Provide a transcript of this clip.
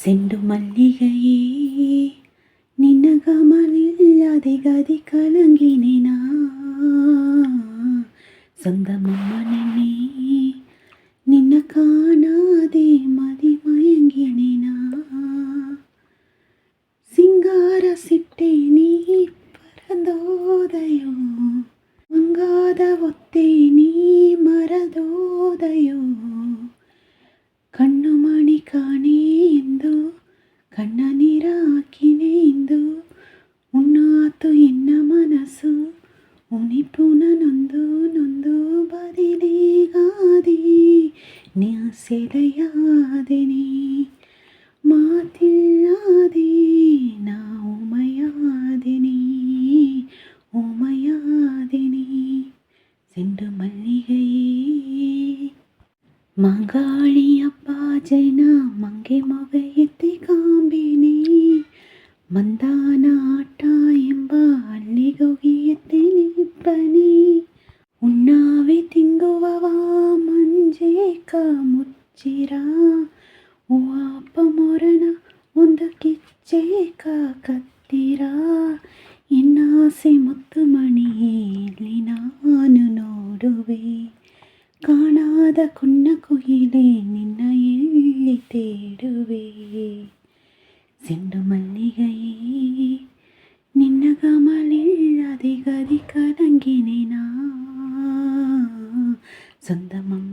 cent மல்லிகையே ನಿನ್ನ ಗಮನಿಲ್ಲದೆ ಗದಿ ಕಲಂಗಿನೇನಾ சொந்தமம்மனே ನಿನ್ನ ಕಾಣಾದೆ ಮದಿ ಮಯಂಗಿನೇನಾ ಸಿಂಗಾರ ಸಿಟ್ಟೆ ನೀ ಪರದೋದಯೋ ಮಂಗಾದ ಒತ್ತೆ ನೀ ಮರದೋದಯೋ ಕಣ್ಣು ಮಣಿ ಕಾಣೆ ಎಂದು ಕಣ್ಣ ನೀರ ಹಾಕಿನೆ ಇಂದು ಉಣ್ಣಾತು ಎನ್ನ ಮನಸ್ಸು ಉಣಿಪುನ ನೊಂದು ನೊಂದು ಬದಿಲೇಗಾದಿ ನೀ ಸೆಲೆಯಾದೆನೆ ಮಾತಿಲ್ಲದೆ ನಾ ಉಮಯಾದೆನೆ ಉಮಯಾದೆನೆ செண்டு மல்லிகையே மாங்காளியப்ப ஜென மங்கை ಮೊಗಯತೆ ಕಾಂಬಿನಿ ಮಂದಾನ ಆಟ ಎಂಬ ಅಲ್ಲಿಗೊಗಿಯತೆ ನಿಪ್ಪನಿ ಉಣ್ಣಾವೆ ತಿಂಗುವವ ಮಂಜೇಕ ಮುಚ್ಚಿರ ಉವಾಪ ಮೊರನ ಒಂದು ಕಿಚ್ಚೇಕ ಕತ್ತಿರ ಎನ್ನಾಸೆ ಮುತ್ತು ಮಣಿಯಲ್ಲಿ ನಾನು ನೋಡುವೆ ಕಾಣಾದ ಕುನ್ನ ಕುಯಿಲೆ ನಿನ್ನ ಎಲ್ಲಿ ತೇಡುವೆ செண்டு மல்லிகையே ನಿನ್ನ ಗಮಲಿಲ್ಲದೆ ಗದಿ ಕಲಂಗಿನೇನಾ சொந்தமம்